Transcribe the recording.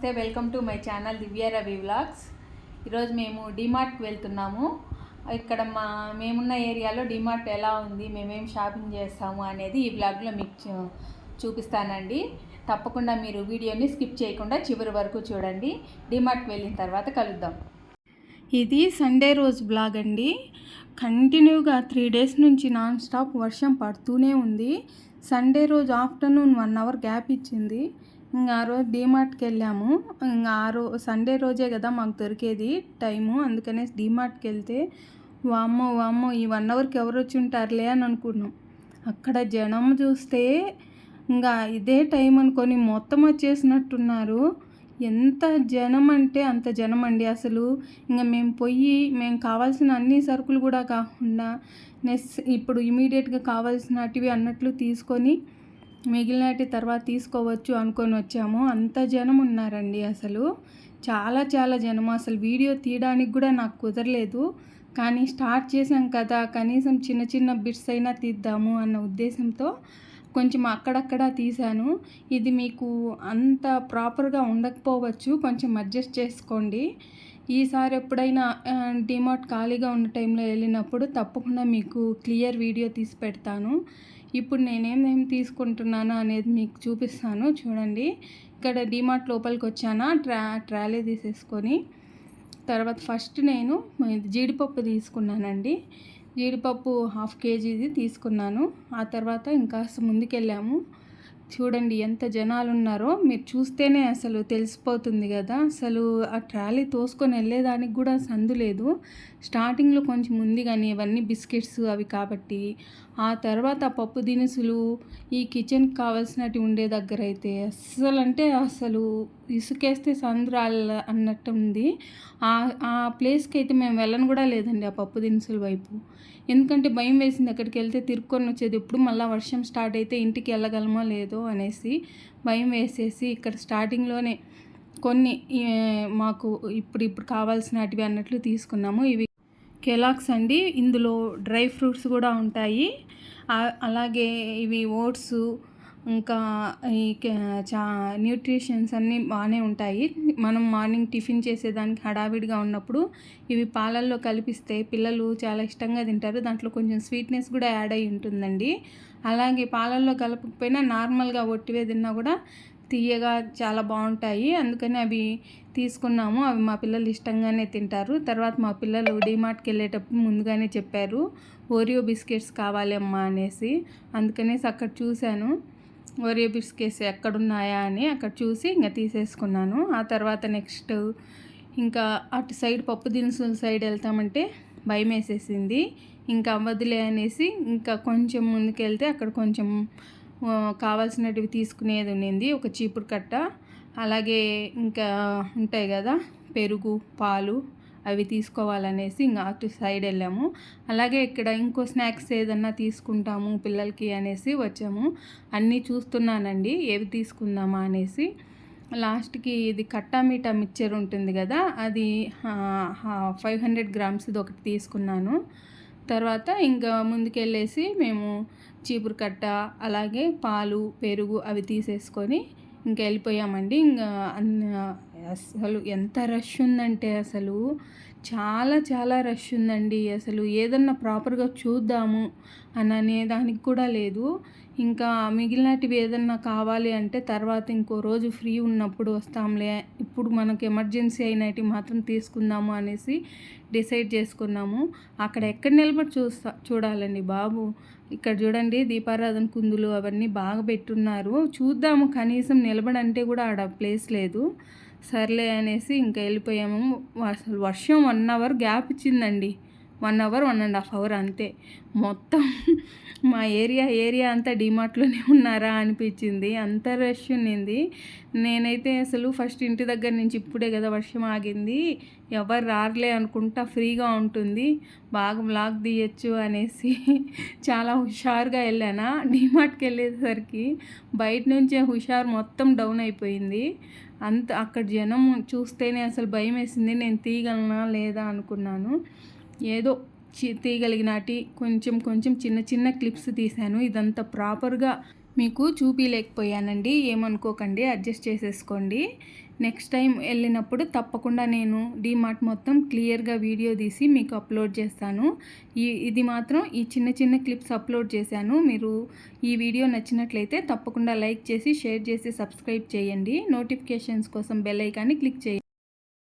నమస్తే, welcome to my channel Divya Ravi vlogs. ఈరోజు మేము డిమార్ట్కి వెళ్తున్నాము. ఇక్కడ మేమున్న ఏరియాలో డిమార్ట్ ఎలా ఉంది, మేమేం షాపింగ్ చేస్తాము అనేది ఈ వ్లాగ్లో మీకు చూపిస్తానండి. తప్పకుండా మీరు వీడియోని స్కిప్ చేయకుండా చివరి వరకు చూడండి. డిమార్ట్కి వెళ్ళిన తర్వాత కలుద్దాం. ఇది సండే రోజు వ్లాగ్ అండి. కంటిన్యూగా 3 days నుంచి నాన్ స్టాప్ వర్షం పడుతూనే ఉంది. సండే రోజు ఆఫ్టర్నూన్ 1 hour గ్యాప్ ఇచ్చింది. ఇంకా ఆ రోజు డీమార్ట్కి వెళ్ళాము. ఇంకా సండే రోజే కదా మాకు దొరికేది టైము, అందుకనే డీమార్ట్కి వెళ్తే వామ్మో ఈ 1 hourకి ఎవరు వచ్చి ఉంటారులే అని అనుకున్నాం. అక్కడ జనం చూస్తే ఇంకా ఇదే టైం అనుకొని మొత్తం వచ్చేసినట్టున్నారు. ఎంత జనం అంటే అంత జనం అండి. అసలు ఇంకా మేము కావాల్సిన అన్ని సరుకులు కూడా కాకుండా ఇప్పుడు ఇమీడియట్గా కావాల్సినటివి అన్నట్లు తీసుకొని మిగిలినటి తర్వాత తీసుకోవచ్చు అనుకొని వచ్చాము. అంత జనం ఉన్నారండి. అసలు చాలా జనం. అసలు వీడియో తీయడానికి కూడా నాకు కుదరలేదు. కానీ స్టార్ట్ చేసాం కదా, కనీసం చిన్న బిట్స్ అయినా తీద్దాము అన్న ఉద్దేశంతో కొంచెం అక్కడక్కడ తీశాను. ఇది మీకు అంత ప్రాపర్గా ఉండకపోవచ్చు, కొంచెం అడ్జస్ట్ చేసుకోండి. ఈసారి ఎప్పుడైనా డిమార్ట్ ఖాళీగా ఉన్న టైంలో వెళ్ళినప్పుడు తప్పకుండా మీకు క్లియర్ వీడియో తీసి పెడతాను. ఇప్పుడు నేనేం తీసుకుంటున్నాను అనేది మీకు చూపిస్తాను చూడండి. ఇక్కడ డిమార్ట్ లోపలికి వచ్చానా, ట్రాలీ తీసేసుకొని తర్వాత ఫస్ట్ నేను జీడిపప్పు తీసుకున్నానండి. జీడిపప్పు 1/2 kg తీసుకున్నాను. ఆ తర్వాత ఇంకా ముందుకెళ్ళాము. చూడండి ఎంత జనాలు ఉన్నారో, మీరు చూస్తేనే అసలు తెలిసిపోతుంది కదా. అసలు ఆ ట్రాలీ తోసుకొని వెళ్ళేదానికి కూడా సందు లేదు. స్టార్టింగ్లో కొంచెం ఉంది కానీ ఇవన్నీ బిస్కెట్స్ అవి కాబట్టి. ఆ తర్వాత పప్పు దినుసులు, ఈ కిచెన్కి కావాల్సినవి ఉండే దగ్గర అయితే అసలు ఇసుకేస్తే సందురాల అన్నట్టు ఉంది. ఆ ప్లేస్కి అయితే మేము వెళ్ళను కూడా లేదండి, ఆ పప్పు దినుసుల వైపు. ఎందుకంటే భయం వేసింది, అక్కడికి వెళ్తే తిరుక్కొని వచ్చేది ఎప్పుడు మళ్ళీ వర్షం స్టార్ట్ అయితే ఇంటికి వెళ్ళగలమో లేదో అనేసి భయం వేసేసి ఇక్కడ స్టార్టింగ్లోనే కొన్ని మాకు ఇప్పుడు కావాల్సినటివి అన్నట్లు తీసుకున్నాము. ఇవి కెలాగ్స్ అండి. ఇందులో డ్రై ఫ్రూట్స్ కూడా ఉంటాయి. అలాగే ఇవి ఓట్స్, ఇంకా ఈ న్యూట్రిషన్స్ అన్నీ బాగానే ఉంటాయి. మనం మార్నింగ్ టిఫిన్ చేసేదానికి హడావిడిగా ఉన్నప్పుడు ఇవి పాలల్లో కలిపిస్తే పిల్లలు చాలా ఇష్టంగా తింటారు. దాంట్లో కొంచెం స్వీట్నెస్ కూడా యాడ్ అయి ఉంటుందండి. అలాగే పాలల్లో కలపకపోయినా నార్మల్గా ఒట్టివే తిన్నా కూడా తీయగా చాలా బాగుంటాయి. అందుకని అవి తీసుకున్నాము. అవి మా పిల్లలు ఇష్టంగానే తింటారు. తర్వాత మా పిల్లలు డీమార్ట్కి వెళ్ళేటప్పుడు ముందుగానే చెప్పారు ఓరియో బిస్కెట్స్ కావాలి అమ్మా అనేసి. అందుకనేసి అక్కడ చూశాను ఓరియో బిస్కెట్స్ ఎక్కడున్నాయా అని. అక్కడ చూసి ఇంకా తీసేసుకున్నాను. ఆ తర్వాత నెక్స్ట్ ఇంకా అటు సైడ్ పప్పు దినుసుల సైడ్ వెళ్తామంటే భయం వేసేసింది. ఇంకా అవ్వదులే అనేసి ఇంకా కొంచెం ముందుకెళ్తే అక్కడ కొంచెం కావాల్సినటివి తీసుకునేది ఉండింది. ఒక చీపురు కట్ట, అలాగే ఇంకా ఉంటాయి కదా పెరుగు, పాలు, అవి తీసుకోవాలనేసి ఇంకా అటు సైడ్ వెళ్ళాము. అలాగే ఇక్కడ ఇంకో స్నాక్స్ ఏదన్నా తీసుకుంటాము పిల్లలకి అనేసి వచ్చాము. అన్నీ చూస్తున్నానండి ఏవి తీసుకుందామా అనేసి. లాస్ట్కి ఇది కట్టా మీఠా మిక్చర్ ఉంటుంది కదా, అది 500 grams ఒకటి తీసుకున్నాను. తర్వాత ఇంకా ముందుకెళ్ళేసి మేము చీపురు కట్ట, అలాగే పాలు, పెరుగు అవి తీసేసుకొని ఇంకా వెళ్ళిపోయామండి. ఇంకా అసలు ఎంత రష్ ఉందంటే అసలు చాలా రష్ ఉందండి. అసలు ఏదన్నా ప్రాపర్గా చూద్దాము అనే దానికి కూడా లేదు. ఇంకా మిగిలినటివి ఏదన్నా కావాలి అంటే తర్వాత ఇంకో రోజు ఫ్రీ ఉన్నప్పుడు వస్తాంలే, ఇప్పుడు మనకు ఎమర్జెన్సీ అయినవి మాత్రం తీసుకుందాము అనేసి డిసైడ్ చేసుకున్నాము. అక్కడ ఎక్కడ నిలబడి చూడాలండి బాబు. ఇక్కడ చూడండి దీపారాధన కుందులు అవన్నీ బాగా పెట్టున్నారు. చూద్దాము, కనీసం నిలబడంటే కూడా ఆడ ప్లేస్ లేదు. సర్లే అనేసి ఇంకా వెళ్ళిపోయాము. అసలు వర్షం 1 hour గ్యాప్ ఇచ్చిందండి. 1 hour 1.5 hour అంతే. మొత్తం మా ఏరియా అంతా డిమార్ట్లోనే ఉన్నారా అనిపించింది. అంత రష్ ఉన్నింది. నేనైతే అసలు ఫస్ట్ ఇంటి దగ్గర నుంచి ఇప్పుడే కదా వర్షం ఆగింది, ఎవరు రారులే అనుకుంటా, ఫ్రీగా ఉంటుంది, బాగా వ్లాగ్ తీయచ్చు అనేసి చాలా హుషారుగా వెళ్ళానా. డిమార్ట్కి వెళ్ళేసరికి బయట నుంచే హుషారు మొత్తం డౌన్ అయిపోయింది. అక్కడ జనం చూస్తేనే అసలు భయం వేసింది. నేను తీయగలనా లేదా అనుకున్నాను. ఏదో తీయగలిగినటి కొంచెం కొంచెం చిన్న చిన్న క్లిప్స్ తీశాను. ఇదంతా ప్రాపర్గా మీకు చూపించలేకపోయానండి, ఏమనుకోకండి, అడ్జస్ట్ చేసేసుకోండి. నెక్స్ట్ టైం వెళ్ళినప్పుడు తప్పకుండా నేను డీమార్ట్ మొత్తం క్లియర్గా వీడియో తీసి మీకు అప్లోడ్ చేస్తాను. ఇది మాత్రం ఈ చిన్న చిన్న క్లిప్స్ అప్లోడ్ చేశాను. మీరు ఈ వీడియో నచ్చినట్లయితే తప్పకుండా లైక్ చేసి, షేర్ చేసి, సబ్స్క్రైబ్ చేయండి. నోటిఫికేషన్స్ కోసం బెల్ ఐకాన్ని క్లిక్ చేయండి.